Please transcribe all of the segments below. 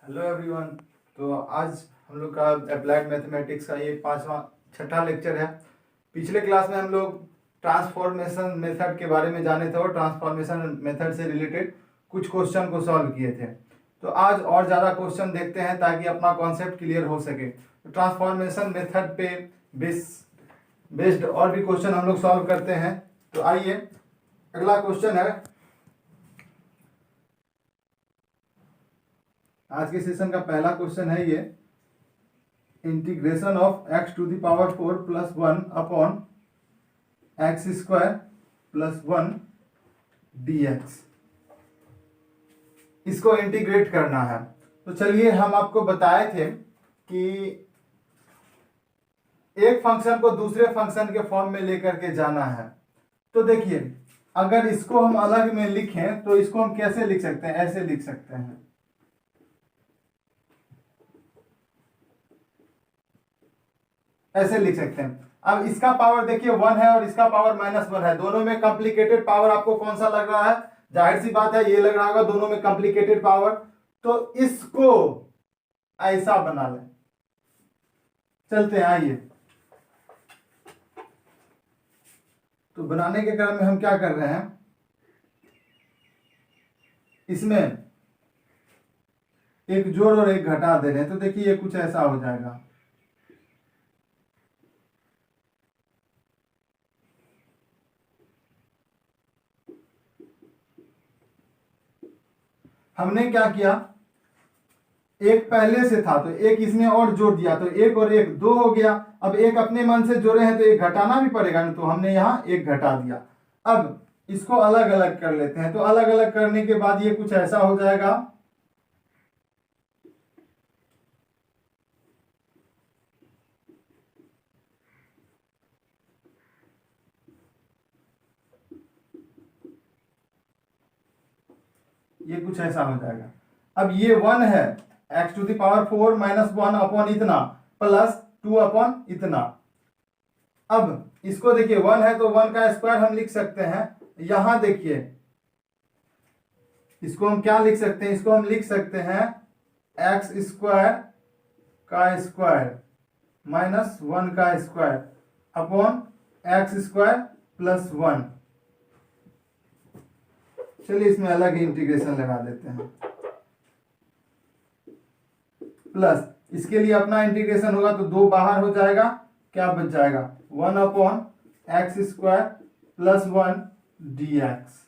Hello everyone. तो आज हम लोग का अप्लाइड मैथमेटिक्स का ये छठा लेक्चर है। पिछले क्लास में हम लोग ट्रांसफॉर्मेशन मेथड के बारे में जाने थे और ट्रांसफॉर्मेशन मेथड से रिलेटेड कुछ क्वेश्चन को सॉल्व किए थे। तो आज और ज़्यादा क्वेश्चन देखते हैं ताकि अपना कॉन्सेप्ट क्लियर हो सके। तो ट्रांसफॉर्मेशन मेथड पे बेस्ड और भी क्वेश्चन हम लोग सॉल्व करते हैं। तो आइए, अगला क्वेश्चन है, आज के सेशन का पहला क्वेश्चन है ये, integration of x to the power 4 plus 1 upon x square plus 1 dx। इसको इंटीग्रेट करना है। तो चलिए, हम आपको बताए थे कि एक फंक्शन को दूसरे फंक्शन के फॉर्म में लेकर के जाना है। तो देखिए, अगर इसको हम अलग में लिखें तो इसको हम कैसे लिख सकते हैं? ऐसे लिख सकते हैं, ऐसे लिख सकते हैं। अब इसका पावर देखिए 1 है और इसका पावर -1 है। दोनों में कॉम्प्लिकेटेड पावर आपको कौन सा लग रहा है? जाहिर सी बात है ये लग रहा होगा, दोनों में कॉम्प्लिकेटेड पावर। तो इसको ऐसा बना लें। चलते हैं, आइए। तो बनाने के क्रम में हम क्या कर रहे हैं, इसमें एक जोड़ और एक घटा दे रहे हैं। तो देखिए ये कुछ ऐसा हो जाएगा। हमने क्या किया, एक पहले से था तो एक इसमें और जोड़ दिया, तो एक और एक 2 हो गया। अब एक अपने मन से जोड़े हैं तो एक घटाना भी पड़ेगा ना, तो हमने यहाँ एक घटा दिया। अब इसको अलग अलग कर लेते हैं। तो अलग अलग करने के बाद ये कुछ ऐसा हो जाएगा। ये कुछ ऐसा हो जाएगा। अब ये 1 है, x to the power 4 -1 upon इतना प्लस 2 अपॉन इतना। अब इसको देखिए 1 है तो 1 का स्क्वायर हम लिख सकते हैं। यहां देखिए, इसको हम क्या लिख सकते हैं? इसको हम लिख सकते हैं एक्स स्क्वायर का स्क्वायर -1 का square upon x square plus 1। चलिए इसमें अलग ही इंटीग्रेशन लगा देते हैं। प्लस इसके लिए अपना इंटीग्रेशन होगा तो 2 बाहर हो जाएगा, क्या बच जाएगा? 1 upon x square plus 1 dx।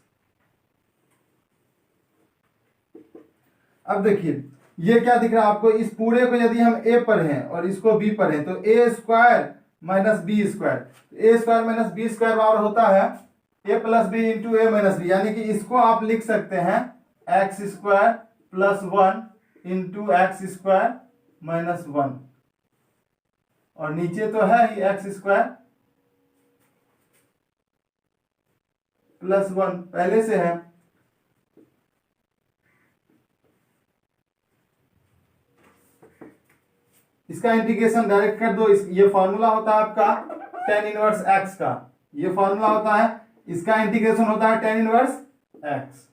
अब देखिए ये क्या दिख रहा है आपको? इस पूरे को यदि हम a पर हैं और इसको b पर हैं तो a square minus B square, a square minus B square बराबर होता है a plus B into A minus B. यानी कि इसको आप लिख सकते हैं x square plus 1 into x square minus 1, और नीचे तो है ही एक्स स्क्वायर प्लस 1 पहले से है। इसका इंटीग्रेशन डायरेक्ट कर दो। ये फॉर्मूला होता है आपका tan इनवर्स x का, ये फॉर्मूला होता है। इसका इंटीग्रेशन होता है tan इनवर्स x।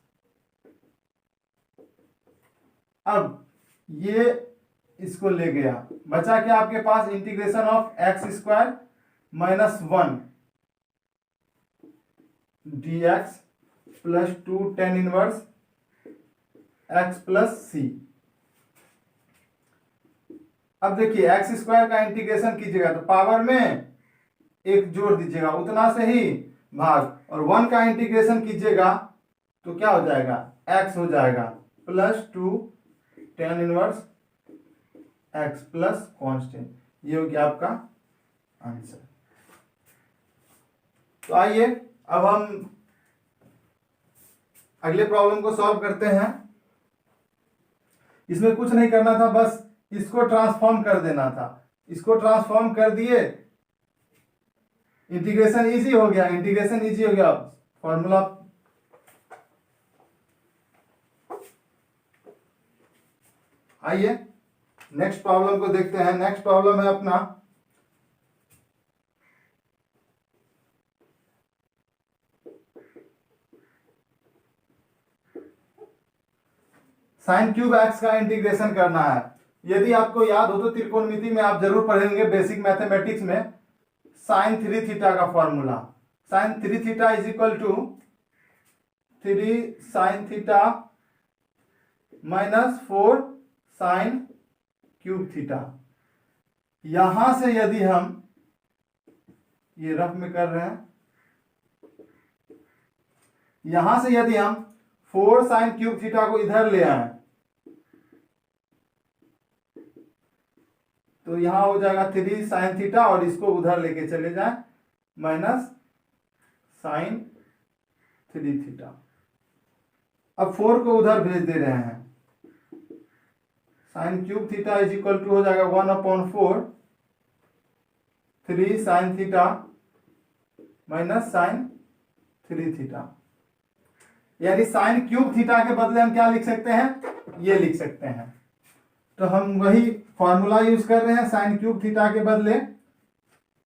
अब ये इसको ले गया, बचा क्या आपके पास? Integration of X square minus 1 dx plus 2 tan inverse x plus c। अब देखिए एक्स स्क्वायर का इंटीग्रेशन कीजिएगा तो पावर में एक जोड़ दीजिएगा, उतना से ही भाग, और 1 का इंटीग्रेशन कीजिएगा तो क्या हो जाएगा? x हो जाएगा plus 2 tan inverse x plus constant. ये हो गया आपका आंसर। तो आइए अब हम अगले प्रॉब्लम को सॉल्व करते हैं। इसमें कुछ नहीं करना था, बस इसको ट्रांसफॉर्म कर देना था। इसको ट्रांसफॉर्म कर दिए, इंटीग्रेशन इजी हो गया। इंटीग्रेशन इजी हो गया, फॉर्मूला। आइए नेक्स्ट प्रॉब्लम को देखते हैं। नेक्स्ट प्रॉब्लम है अपना साइन क्यूब एक्स का इंटीग्रेशन करना है। यदि आपको याद हो तो त्रिकोणमिति में आप जरूर पढ़ेंगे बेसिक मैथमेटिक्स में साइन 3 थीटा का formula. Sine 3 theta is equal to 3 sine theta minus 4 sine cube theta. यहां से यदि हम ये रफ में कर रहे हैं, यहां से यदि हम 4 साइन क्यूब थीटा को इधर ले आए तो यहां हो जाएगा 3 साइन थीटा और इसको उधर लेके चले जाए माइनस साइन 3 थीटा। अब 4 को उधर भेज दे रहे हैं, sine cube theta is equal to हो जाएगा 1/4 3 sine theta minus sine 3 theta. यानी साइन क्यूब थीटा के बदले हम क्या लिख सकते हैं, ये लिख सकते हैं। तो हम वही फॉर्मूला यूज कर रहे हैं, साइन क्यूब थीटा के बदले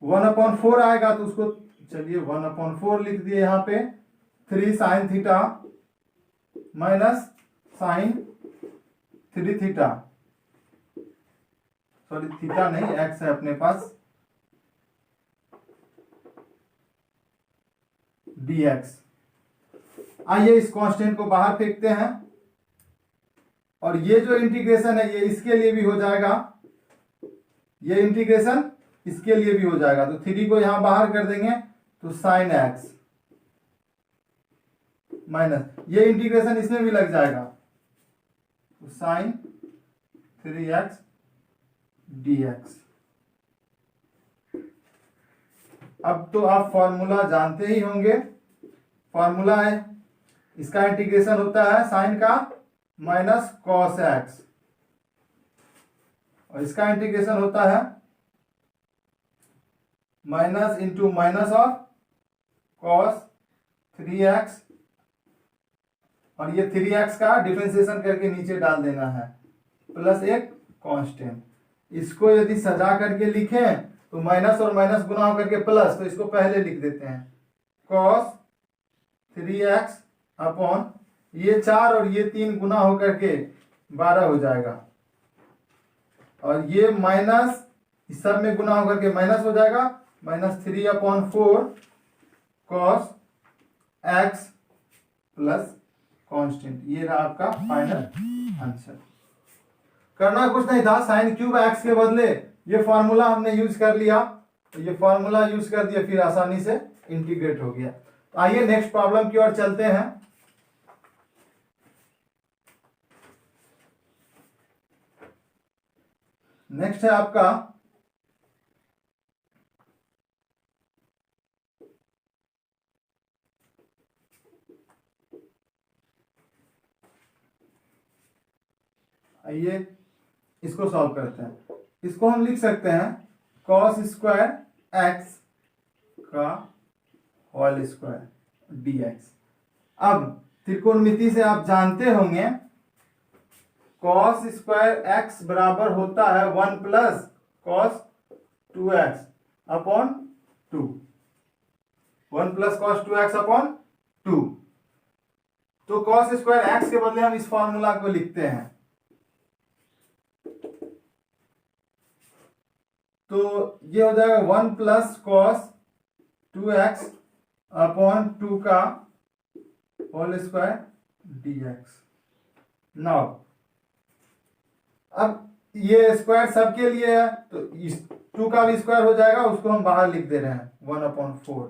1/4 आएगा तो उसको चलिए 1/4 लिख दिए यहाँ पे 3 sine theta minus sine 3 theta, sorry theta नहीं एक्स है अपने पास, dx। आइए इस कांस्टेंट को बाहर फेंकते हैं और ये जो इंटीग्रेशन है ये इसके लिए भी हो जाएगा, ये इंटीग्रेशन इसके लिए भी हो जाएगा। तो 3 को यहां बाहर कर देंगे तो साइन एक्स माइनस ये इंटीग्रेशन इसमें भी लग जाएगा तो साइन 3x dx। अब तो आप फॉर्मूला जानते ही होंगे, फॉर्मूला है इसका इंटीग्रेशन होता है साइन का माइनस कॉस एक्स और इसका इंटीग्रेशन होता है minus into minus of cos 3x और ये 3x का डिफरेंशिएशन करके नीचे डाल देना है प्लस एक कांस्टेंट। इसको यदि सजा करके लिखें तो माइनस और माइनस गुना होकर के प्लस, तो इसको पहले लिख देते हैं कॉस 3x अपॉन ये 4 और ये 3 गुना होकर के 12 हो जाएगा और ये माइनस इस सब में गुना होकर के माइनस हो जाएगा -3/4 कॉस x प्लस कांस्टेंट। ये रहा आपका फाइनल आंसर। करना कुछ नहीं था, साइन क्यूब एक्स के बदले ये फॉर्मूला हमने यूज कर लिया, तो ये फॉर्मूला यूज कर दिया फिर आसानी से इंटीग्रेट हो गया। तो आइए नेक्स्ट प्रॉब्लम की ओर चलते हैं। नेक्स्ट है आपका आइए इसको सॉल्व करते हैं। इसको हम लिख सकते हैं कॉस स्क्वायर एक्स का होल स्क्वायर dx। अब त्रिकोणमिति से आप जानते होंगे कॉस स्क्वायर एक्स बराबर होता है 1 plus cos 2x upon 2, 1 plus cos 2x upon 2। तो कॉस स्क्वायर एक्स के बदले हम इस फॉर्मूला को लिखते हैं, तो ये हो जाएगा 1 प्लस कॉस 2x अपॉन 2 का होल स्क्वायर dx। नाउ अब ये स्क्वायर सबके लिए है तो इस 2 का भी स्क्वायर हो जाएगा, उसको हम बाहर लिख दे रहे हैं 1/4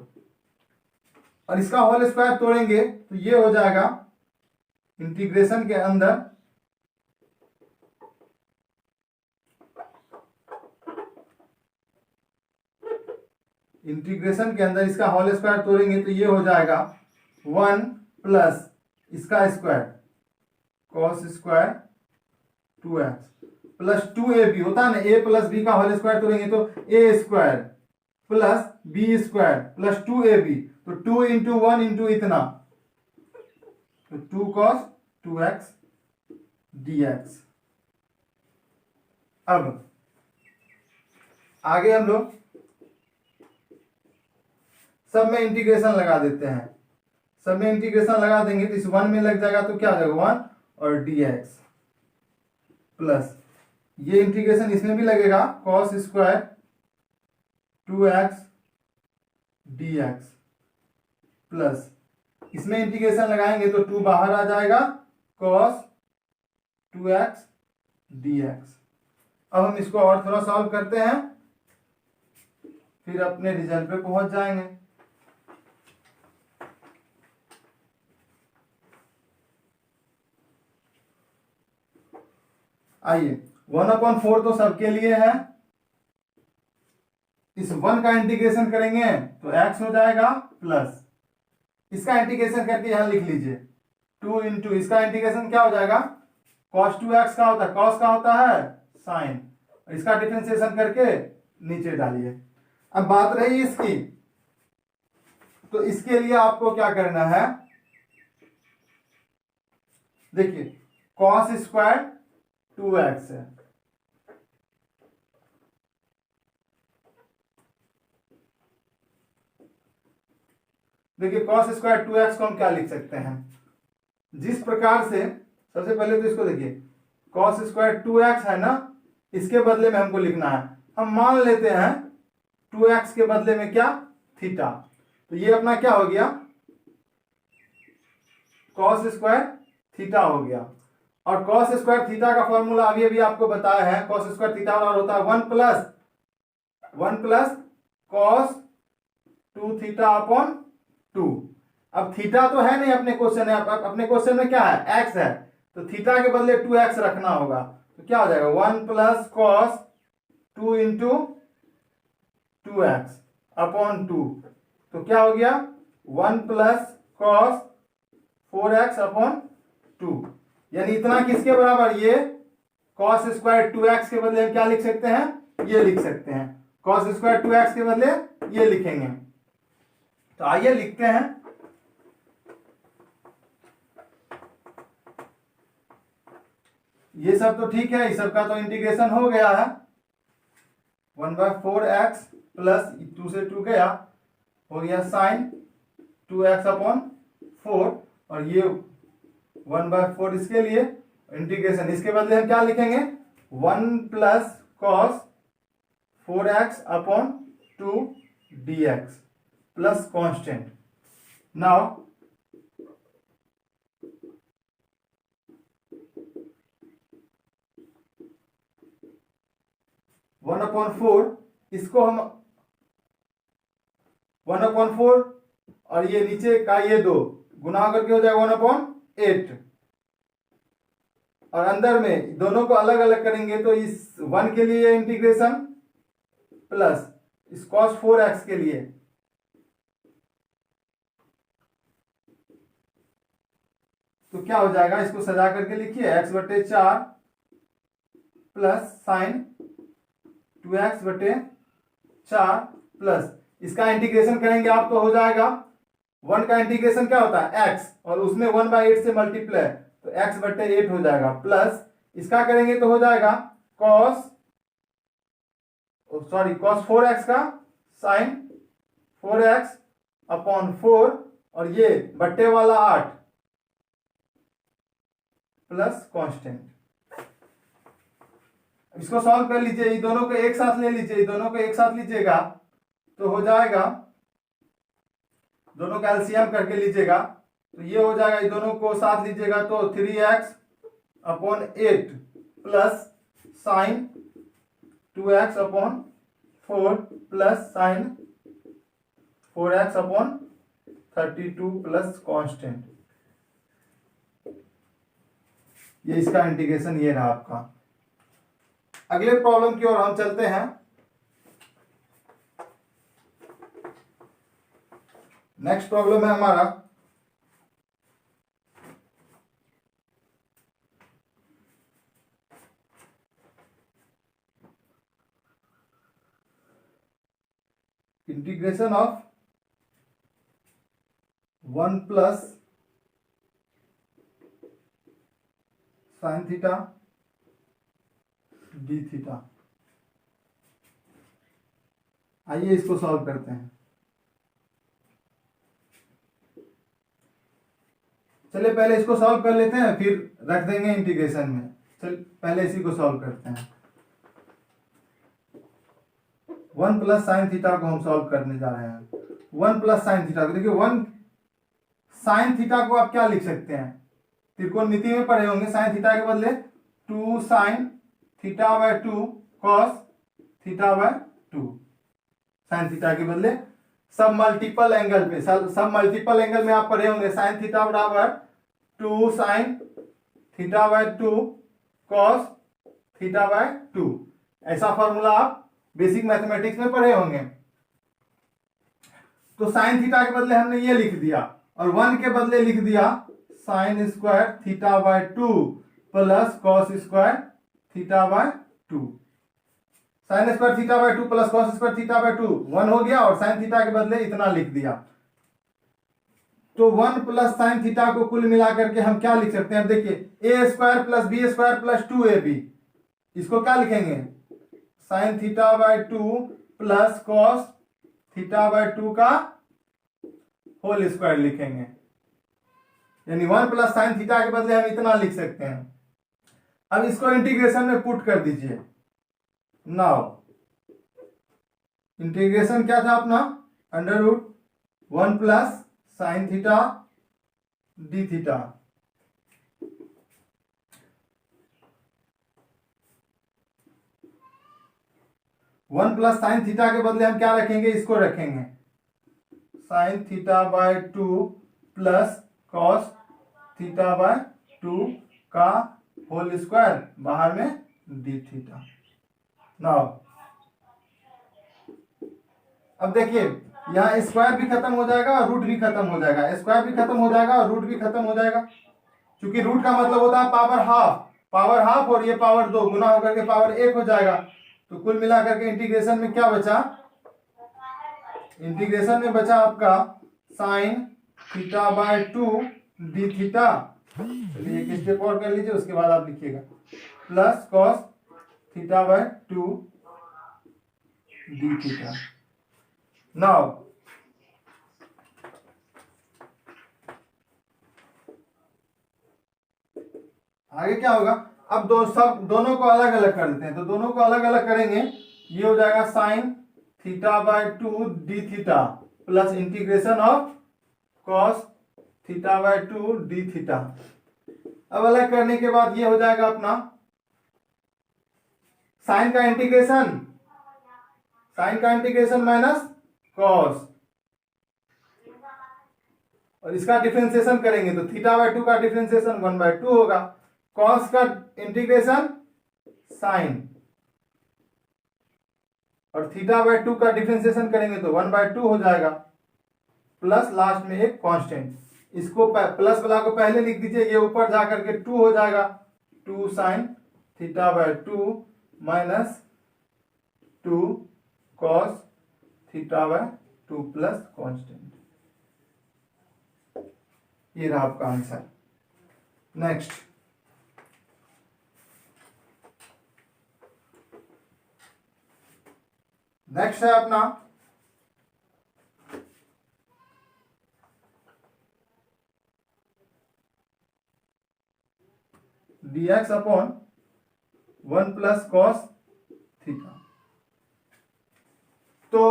और इसका होल स्क्वायर तोड़ेंगे तो ये हो जाएगा इंटीग्रेशन के अंदर इसका होल स्क्वायर तोड़ेंगे तो ये हो जाएगा 1 प्लस इसका square cos square 2x plus 2ab होता है ना, a प्लस b का होल स्क्वायर तोड़ेंगे तो a square plus b square plus 2ab, तो 2 इंटू 1 इंटू इतना तो 2 cos 2x dx। अब आगे हम लोग सब में इंटीग्रेशन लगा देते हैं, सब में इंटीग्रेशन लगा देंगे तो इस 1 में लग जाएगा तो क्या हो जाएगा 1 और dx प्लस ये इंटीग्रेशन इसमें भी लगेगा, cos square 2x dx plus इसमें इंटीग्रेशन लगाएंगे तो 2 बाहर आ जाएगा, cos 2x dx। अब हम इसको और थोड़ा सॉल्व करते हैं, फिर अपने रिजल्ट पे पहुंच जाएंगे। आइए 1/4 तो सबके लिए है, इस 1 का इंटीग्रेशन करेंगे तो x हो जाएगा प्लस इसका इंटीग्रेशन करके यहां लिख लीजिए 2 इंटू इसका इंटीग्रेशन क्या हो जाएगा, cos 2x का होता है, cos का होता है साइन, इसका डिफरेंशिएशन करके नीचे डालिए। अब बात रही इसकी, तो इसके लिए आपको क्या करना है, देखिए cos स्क्वायर 2x है, देखिए cos स्क्वायर 2x को हम क्या लिख सकते हैं, जिस प्रकार से सबसे पहले तो इसको देखिए cos स्क्वायर 2x है ना, इसके बदले में हमको लिखना है, हम मान लेते हैं 2x के बदले में क्या, थीटा, तो ये अपना क्या हो गया, cos स्क्वायर थीटा हो गया। और cos स्क्वायर थीटा का फॉर्मूला अभी अभी आपको बताया है, cos स्क्वायर थीटा और होता है 1 प्लस cos 2 थीटा अपॉन 2। अब थीटा तो है नहीं अपने क्वेश्चन है, अपने क्वेश्चन में क्या है, x है, तो थीटा के बदले 2x रखना होगा, तो क्या हो जाएगा 1 plus cos 2 into 2x upon 2, तो क्या हो गया 1 प्लस cos 4x अपॉन 2, यानी इतना किसके बराबर, ये cos स्क्वायर 2x के बदले हम क्या लिख सकते हैं, ये लिख सकते हैं, cos स्क्वायर 2x के बदले ये लिखेंगे। तो आइए लिखते हैं, ये सब तो ठीक है, इस सब का तो इंटीग्रेशन हो गया है, 1/4x प्लस 2 से 2 गया, हो गया साइन 2x अपॉन 4, और ये 1/4 इसके लिए इंटीग्रेशन, इसके बदले हम क्या लिखेंगे 1 plus cos 4x upon 2 dx plus constant. Now 1/4 इसको हम 1/4 और ये नीचे का ये 2 गुना करके हो जाएगा 1/8, और अंदर में दोनों को अलग अलग करेंगे तो इस 1 के लिए इंटीग्रेशन प्लस इस cos 4x के लिए, तो क्या हो जाएगा, इसको सजा करके लिखिए x/4 plus sign 2x/4 plus इसका इंटीग्रेशन करेंगे आप तो हो जाएगा 1 का इंटीग्रेशन क्या होता है x, और उसमें 1/8 से मल्टीप्लाई, तो x/8 हो जाएगा, प्लस इसका करेंगे तो हो जाएगा cos 4x का साइन 4x अपॉन 4, और ये बट्टे वाला 8 प्लस कांस्टेंट। इसको सॉल्व कर लीजिए, ये दोनों को एक साथ ले लीजिए, ये दोनों को एक साथ लीजिएगा तो हो जाएगा, दोनों का एलसीएम करके लीजिएगा तो ये हो जाएगा, ये दोनों को साथ लीजिएगा तो 3x upon 8 plus sign 2x upon 4 plus sign 4x upon 32 plus constant. ये इसका इंटीग्रेशन ये रहा आपका। अगले प्रॉब्लम की ओर हम चलते हैं। नेक्स्ट प्रॉब्लम है हमारा integration of 1 plus sine theta D theta. आइए इसको सॉल्व करते हैं। चलिए पहले इसको सॉल्व कर लेते हैं, फिर रख देंगे इंटीग्रेशन में। चल पहले इसी को सॉल्व करते हैं। 1 प्लस साइन थीटा को हम सॉल्व करने जा रहे हैं। 1 प्लस साइन थीटा को देखिए, 1 साइन थीटा को आप क्या लिख सकते हैं, त्रिकोणमिति में पढ़े होंगे, साइन थीटा के बदले 2 sign theta by 2 cos theta by 2। Sign theta के बदले सब मल्टीपल एंगल पे, सब मल्टीपल एंगल में आप पढ़े होंगे, साइन थीटा बराबर 2 sign theta by 2 cos theta by 2। ऐसा फॉर्मूला आप बेसिक मैथमेटिक्स में पढ़े होंगे। तो साइन थीटा के बदले हमने ये लिख दिया, और 1 के बदले लिख दिया sign square theta by 2 plus cos square theta by 2। Sign square theta by 2 plus cos square theta by 2 1 हो गया, और साइन थीटा के बदले इतना लिख दिया। तो 1 प्लस साइन थीटा को कुल मिलाकर के हम क्या लिख सकते हैं, देखिए A square plus B square plus 2ab, इसको क्या लिखेंगे, sine theta by 2 plus cos theta by 2 का होल स्क्वायर लिखेंगे। यानी 1 प्लस साइन थीटा के बदले हम इतना लिख सकते हैं। अब इसको इंटीग्रेशन में पुट कर दीजिए। नाउ इंटीग्रेशन क्या था अपना, under root 1 plus sine theta D theta, one plus sine theta के बदले हम क्या रखेंगे, इसको रखेंगे sine theta by 2 plus cos theta by 2 का होल स्क्वायर, बाहर में डी थीटा। नाउ अब देखिए यहाँ स्क्वायर भी खत्म हो जाएगा और रूट भी खत्म हो जाएगा, स्क्वायर भी खत्म हो जाएगा और रूट भी खत्म हो जाएगा, क्योंकि रूट का मतलब होता है पावर हाफ और ये पावर 2 गुना होकर के पावर 1 हो जाएगा। तो कुल मिलाकर के इंटीग्रेशन में क्या बचा, इंटीग्रेशन में बचा आपका sign theta by 2 D theta. चलिए एक स्टेप और कर लीजिए, उसके बाद आप लिखिएगा plus cos theta by 2 D theta. Now आगे क्या होगा, अब दोनों को अलग अलग कर देते हैं। तो दोनों को अलग अलग करेंगे, ये हो जाएगा sign theta by 2 D theta plus integration of cos theta by 2 D theta. अब अलग करने के बाद ये हो जाएगा अपना साइन का इंटीग्रेशन माइनस कॉस, और इसका डिफरेंशिएशन करेंगे तो थीटा बाय 2 का डिफरेंशिएशन 1/2 होगा, कॉस का इंटीग्रेशन साइन, और थीटा बाय 2 का डिफरेंशिएशन करेंगे तो 1/2 हो जाएगा, प्लस लास्ट में एक कांस्टेंट। इसको प्लस वाला को पहले लिख दीजिए, ये ऊपर जाकर के 2 हो जाएगा, 2 sign theta by 2 minus 2 cos theta by 2 plus constant. ये रहा आपका आंसर। नेक्स्ट है अपना dx upon 1 plus cos theta. तो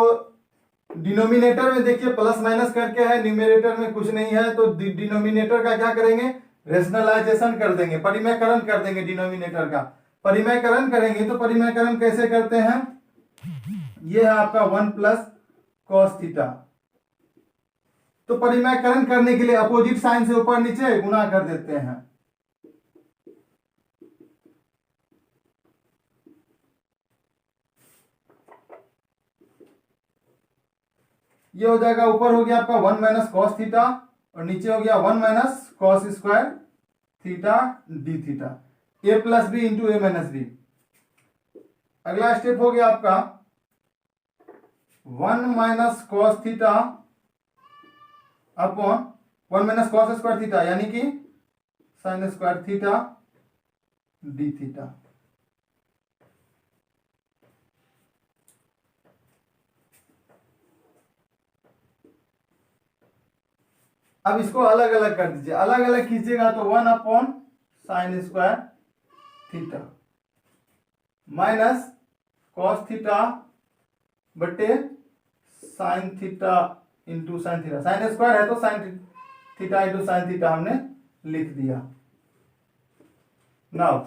डिनोमिनेटर में देखिए प्लस माइनस करके है, न्यूमरेटर में कुछ नहीं है, तो डिनोमिनेटर का क्या करेंगे, रेशनलाइजेशन कर देंगे, परिमयकरण कर देंगे। डिनोमिनेटर का परिमयकरण करेंगे, तो परिमयकरण कैसे करते हैं, ये है आपका 1 प्लस कॉस थीटा। तो परिमयकरण करने के लिए अपोजिट साइन से ऊपर नीचे गुणा कर देते हैं। ये हो जाएगा, ऊपर हो गया आपका 1 माइनस कॉस थीटा, और नीचे हो गया 1 minus cos square theta D theta, A plus B into A minus B. अगला स्टेप हो गया आपका 1 minus cos theta upon 1 minus cos square theta, यानी कि sine square theta D theta. अब इसको अलग अलग कर दीजिए, अलग अलग कीजिएगा तो 1 upon sine square theta minus cos theta बटे sine theta into sine theta, sine square है तो sine theta into sine theta हमने लिख दिया। नाउ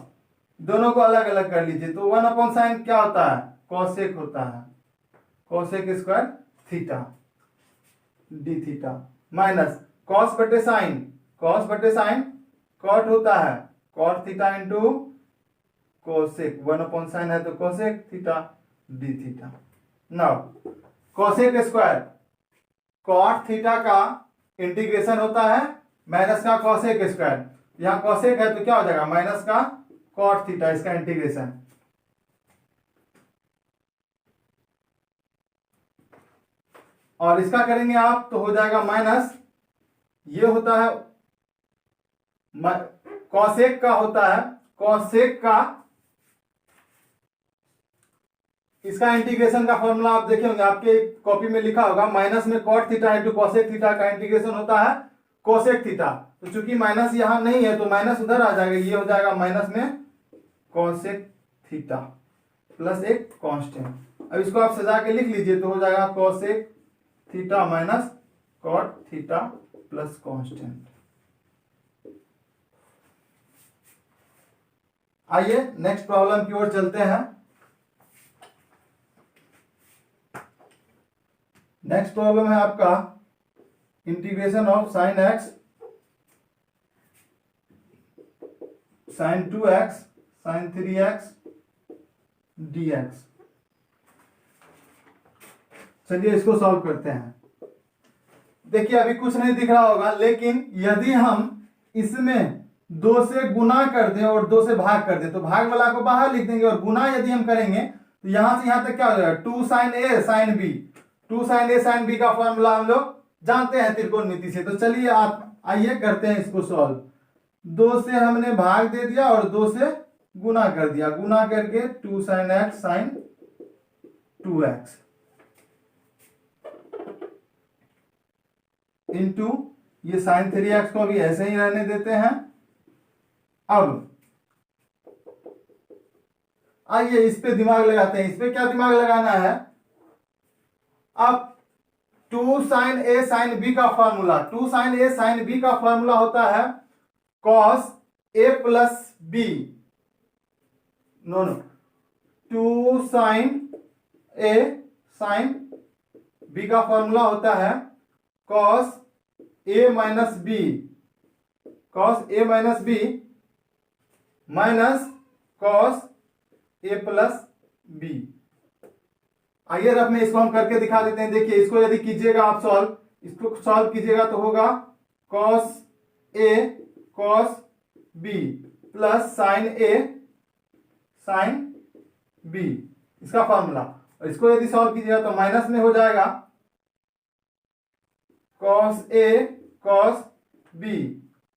दोनों को अलग अलग कर लीजिए, तो 1/sin क्या होता है, कॉसेक होता है, cosec square theta D theta minus cos बटे साइन, कॉस बटे साइन कॉट होता है, cot theta into cosec, 1/sin है तो cosec theta D theta. Now cosec square, cot theta का इंटीग्रेशन होता है माइनस का कोसेक स्क्वायर, यहां कोसेक है तो क्या हो जाएगा माइनस का कॉट थीटा, इसका इंटीग्रेशन। और इसका करेंगे आप तो हो जाएगा माइनस, ये होता है कॉसेक का होता है, कॉसेक का इसका इंटीग्रेशन का फॉर्मूला आप देखे होंगे, आपके कॉपी में लिखा होगा, माइनस में cot theta into cosec theta का इंटीग्रेशन होता है कोसेक थीटा। तो चूंकि माइनस यहां नहीं है तो माइनस उधर आ जाएगा, ये हो जाएगा माइनस में कोसेक थीटा प्लस एक कांस्टेंट। अब इसको आप सजा के लिख लीजिए तो हो जाएगा cosec theta minus cot theta plus constant. आइए नेक्स्ट प्रॉब्लम की ओर चलते हैं। नेक्स्ट प्रॉब्लम है आपका integration of sine x sine 2x sine 3x dx। चलिए इसको सॉल्व करते हैं। देखिए अभी कुछ नहीं दिख रहा होगा, लेकिन यदि हम इसमें 2 से गुना कर दें और 2 से भाग कर दें तो भाग वाला को बाहर लिख देंगे, और गुना यदि हम करेंगे तो यहां से यहां तक क्या हो जाएगा 2 sin a sin b, 2 sin a sin b का फॉर्मूला हम लोग जानते हैं त्रिकोणमिति से। तो चलिए आप आइए करते हैं इसको सॉल्व। 2 से हमने भाग दे दिया और 2 से गुना कर दिया, गुना करके 2 sin x sin 2x into ये sin 3x को भी ऐसे ही रहने देते हैं। अब आइए इस पे दिमाग लगाते हैं। इस पे क्या दिमाग लगाना है, अब 2 sin a sin b का formula, 2 sin a sin b का फॉर्मूला होता है cos a plus b, no 2 sin a sin b का फॉर्मूला होता है cos a minus b, cos a minus b minus cos a plus b। आइए rough में इसको हम करके दिखा देते हैं। देखिए इसको यदि कीजिएगा आप सॉल्व, इसको सॉल्व कीजिएगा तो होगा cos a cos b plus sin a sin b, इसका फॉर्मूला। और इसको यदि सॉल्व कीजिएगा तो माइनस में हो जाएगा cos a cos b,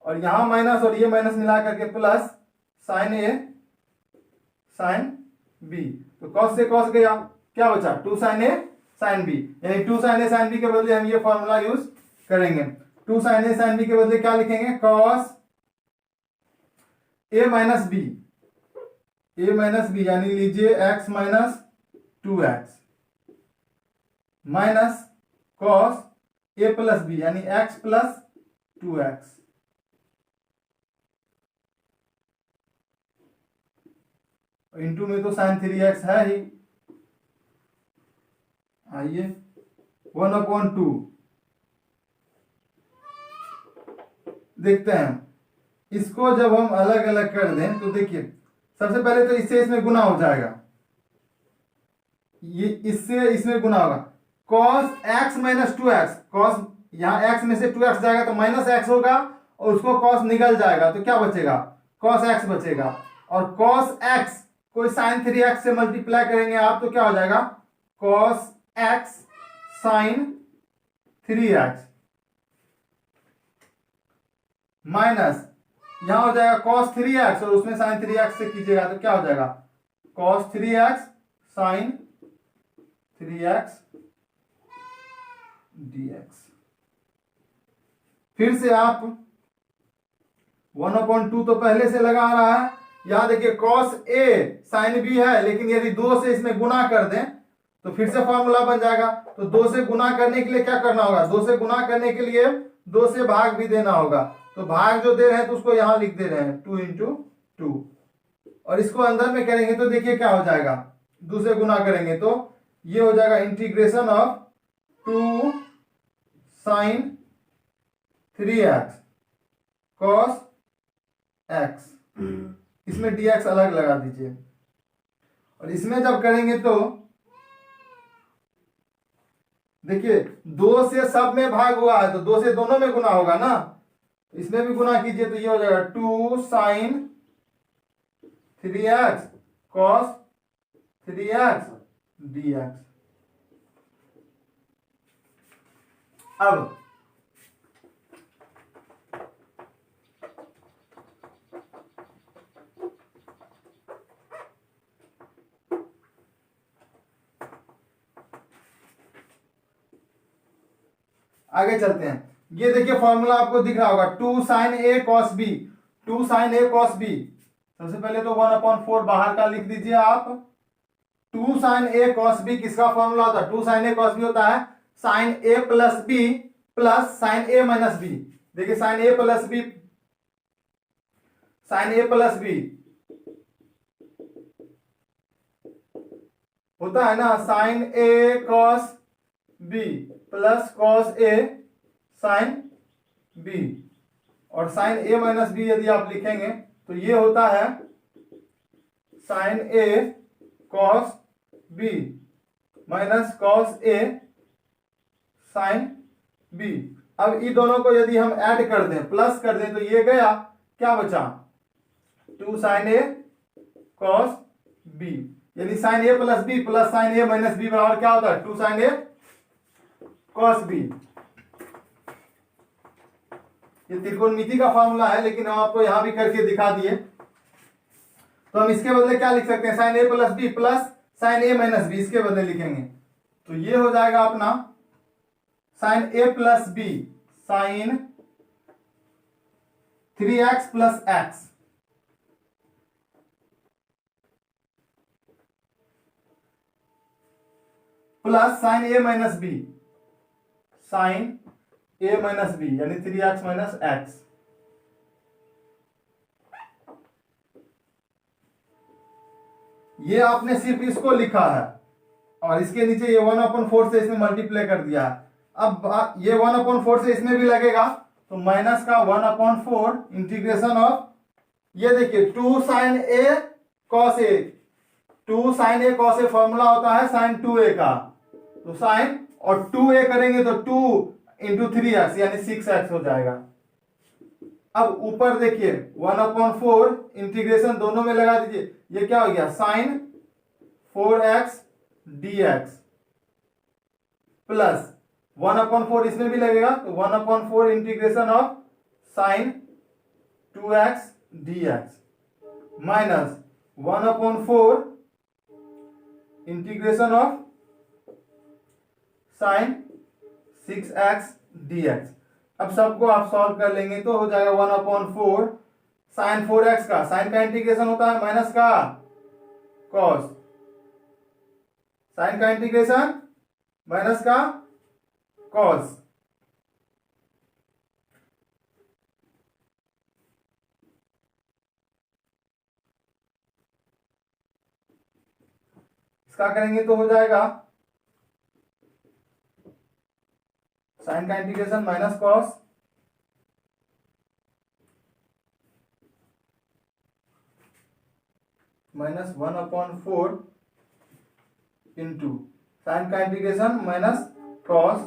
और यहां माइनस और ये माइनस मिला करके plus sin a sin b। तो cos से cos गया, क्या बचा 2 sin a sin b, यानी 2 sin a sin b के बदले हम ये फॉर्मूला यूज करेंगे। 2 sin a sin b के बदले क्या लिखेंगे cos a minus b, a minus b यानी लीजिए x minus 2x minus cos a plus b यानी x प्लस 2x। इंटू में तो sin 3x है ही। आइए 1/2 देखते हैं। इसको जब हम अलग अलग कर दें तो देखिए सबसे पहले तो इससे इसमें गुना हो जाएगा, ये इससे इसमें गुना होगा cos x minus 2x, cos यहां x में से 2x जाएगा तो माइनस x होगा और उसको cos निकल जाएगा तो क्या बचेगा cos x बचेगा, और cos x कोई sin 3x से मल्टीप्लाई करेंगे आप तो क्या हो जाएगा cos x sin 3x minus यहां हो जाएगा cos 3x और उसमें sin 3x से कीजिएगा तो क्या हो जाएगा cos 3x sin 3x dx। फिर से आप 1/2 तो पहले से लगा रहा है, यहाँ देखिए cos A sin B है, लेकिन यदि 2 से इसमें गुना कर दें तो फिर से फॉर्मूला बन जाएगा। तो 2 से गुना करने के लिए क्या करना होगा, 2 से गुना करने के लिए 2 से भाग भी देना होगा। तो भाग जो दे रहे हैं तो उसको यहां लिख दे रहे हैं 2 इंटू 2, और इसको अंदर में करेंगे तो देखिए क्या हो जाएगा, 2 से गुना करेंगे तो ये हो जाएगा integration of 2 sine 3x cos x, इसमें dx अलग लगा दीजिए, और इसमें जब करेंगे तो देखिए 2 से सब में भाग हुआ है तो 2 से दोनों में गुना होगा ना, इसमें भी गुना कीजिए तो ये हो जाएगा 2 sine 3x cos 3x dx। अब आगे चलते हैं। ये देखिए फॉर्मूला आपको दिख रहा होगा 2 साइन ए कॉस बी, 2 साइन ए कॉस बी। सबसे पहले तो 1/4 बाहर का लिख दीजिए आप। 2 साइन ए कॉस बी किसका फॉर्मूला होता है, 2 साइन ए कॉस बी होता है sign A plus B plus sine A minus B. देखिए sign A plus B, sine A plus B होता है ना sign A cos B plus cos A sine B, और साइन ए माइनस बी यदि आप लिखेंगे तो ये होता है sign A cos B minus cos A sine B. अब इन दोनों को यदि हम ऐड कर दें, प्लस कर दें, तो ये गया, क्या बचा 2 साइन ए कॉस बी, यानी sign A plus B plus sine A minus B बराबर क्या होता है 2 साइन ए कॉस बी। ये त्रिकोणमिति का फॉर्मूला है, लेकिन हम आपको यहां भी करके दिखा दिए। तो हम इसके बदले क्या लिख सकते हैं, sine A plus B plus sine A minus B, इसके बदले लिखेंगे तो ये हो जाएगा अपना sine A plus B sine 3x plus X plus sine A minus B sine A minus B, यानी 3x माइनस एक्स। ये आपने सिर्फ इसको लिखा है, और इसके नीचे ये 1/4 से इसमें मल्टीप्लाई कर दिया है। अब ये 1/4 से इसमें भी लगेगा तो माइनस का 1/4 इंटीग्रेशन ऑफ, ये देखिए 2 sign A cos A, 2 sign A cos a formula होता है साइन 2a का, तो साइन और 2a करेंगे तो 2 इंटू 3x यानी 6x हो जाएगा। अब ऊपर देखिए 1/4 इंटीग्रेशन दोनों में लगा दीजिए, ये क्या हो गया साइन 4x dx प्लस 1/4 इसमें भी लगेगा तो 1/4 integration of sign 2x dx minus 1/4 integration of sign 6x dx। अब सबको आप सॉल्व कर लेंगे तो हो जाएगा 1/4 साइन 4x का, साइन का इंटीग्रेशन होता है माइनस का कॉस, साइन का इंटीग्रेशन माइनस का कॉस, इसका करेंगे तो हो जाएगा साइन का integration minus cos minus 1/4 into sine का इंटीग्रेशन माइनस कॉस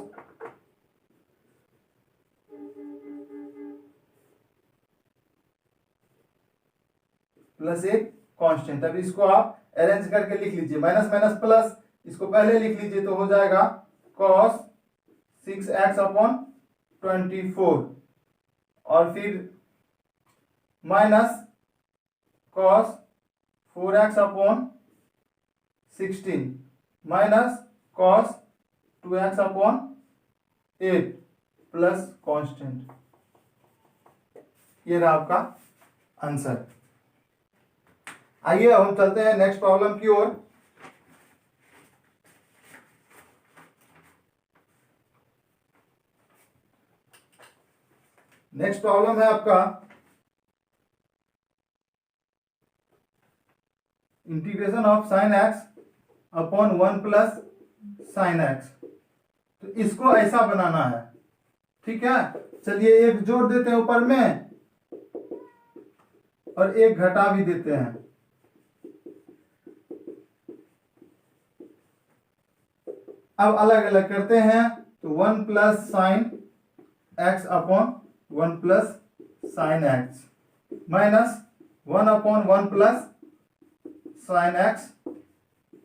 प्लस एक कांस्टेंट। अभी इसको आप अरेंज करके लिख लीजिए, माइनस माइनस प्लस, इसको पहले लिख लीजिए तो हो जाएगा cos 6x/24 और फिर minus cos 4x/16 minus cos 2x/8 plus constant. ये रहा आपका आंसर। आइए हम चलते हैं नेक्स्ट प्रॉब्लम की ओर। नेक्स्ट प्रॉब्लम है आपका integration of sine x upon 1 plus sine x. तो इसको ऐसा बनाना है, ठीक है। चलिए एक जोड़ देते हैं ऊपर में और एक घटा भी देते हैं। अब अलग अलग करते हैं तो 1 plus sine x upon 1 plus sine x minus 1 upon 1 plus sine x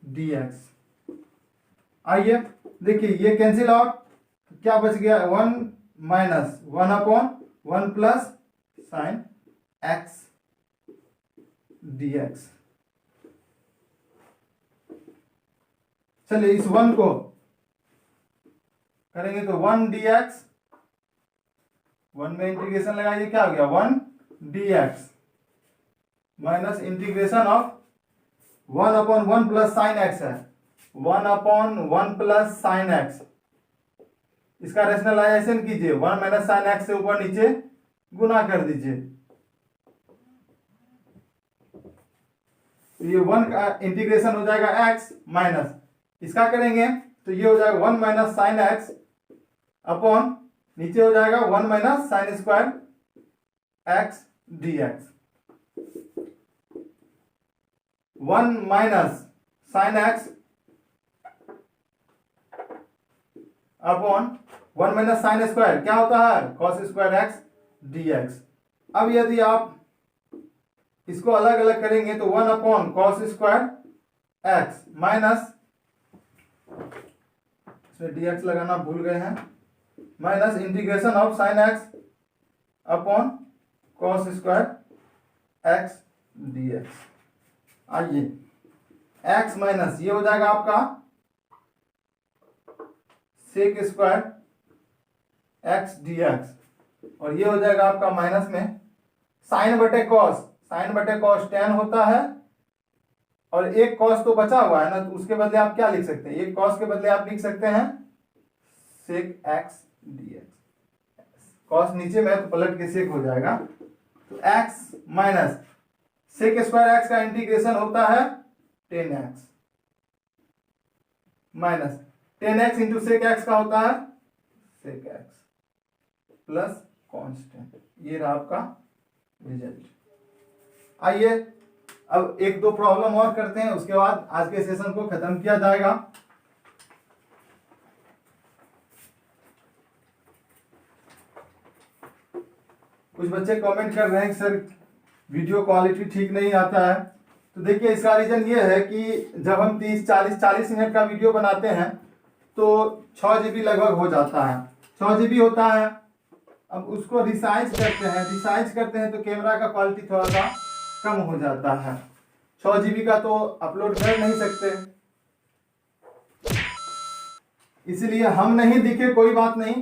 d x. आइए देखिए ये कैंसिल आउट, क्या बच गया 1 minus 1 upon 1 plus sine x d x. चलिए इस 1 को करेंगे तो 1 डी एक्स, 1 में इंटीग्रेशन लगाइए, क्या हो गया 1 D x minus integration of 1 upon 1 plus sine x है, 1 अपॉन 1 प्लस साइन एक्स। इसका रेशनलाइजेशन कीजिए, 1 माइनस साइन एक्स से ऊपर नीचे गुना कर दीजिए। तो ये 1 का इंटीग्रेशन हो जाएगा x माइनस, इसका करेंगे तो ये हो जाएगा 1 माइनस साइन एक्स अपॉन नीचे हो जाएगा 1 minus sine square x d x. 1 minus sine x upon 1 minus sine square क्या होता है cos square x d x. अब यदि आप इसको अलग अलग करेंगे तो 1 upon cos square x minus, इसमें डी एक्स लगाना भूल गए हैं, minus integration of sine x upon cos square x d x. आइए एक्स माइनस ये हो जाएगा आपका सेक स्क्वायर एक्स डी एक्स और ये हो जाएगा आपका माइनस में साइन बटे कॉस, साइन बटे कॉस टेन होता है और एक कॉस तो बचा हुआ है ना, तो उसके बदले आप क्या लिख सकते हैं, एक कॉस के बदले आप लिख सकते हैं sec x d x. Cos नीचे में तो पलट के सेक हो जाएगा, तो x minus sec square x का इंटीग्रेशन होता है 10x minus 10x into sec x का होता है सेक एक्स प्लस कांस्टेंट। ये रहा आपका रिजल्ट। आइए अब एक दो प्रॉब्लम और करते हैं, उसके बाद आज के सेशन को खत्म किया जाएगा। कुछ बच्चे कमेंट कर रहे हैं कि सर वीडियो क्वालिटी ठीक नहीं आता है। तो देखिए इसका रीजन ये है कि जब हम 30-40 मिनट का वीडियो बनाते हैं तो 6 GB लगभग हो जाता है, 6 GB होता है। अब उसको रिसाइज करते हैं तो कैमरा का क्वालिटी थोड़ा सा कम हो जाता है। 6 GB का तो अपलोड कर नहीं सकते, इसलिए हम नहीं दिखे कोई बात नहीं,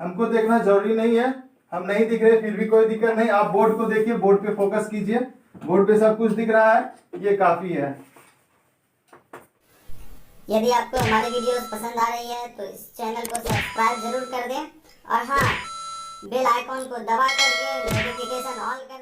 हमको देखना जरूरी नहीं है। हम नहीं दिख रहे फिर भी कोई दिक्कत नहीं, आप बोर्ड को देखिए, बोर्ड पे फोकस कीजिए, बोर्ड पे सब कुछ दिख रहा है, ये काफी है। यदि आपको हमारी वीडियोस पसंद आ रही है तो इस चैनल को सब्सक्राइब जरूर कर दें और हाँ बेल आइकॉन को दबा करके नोटिफिकेशन ऑन कर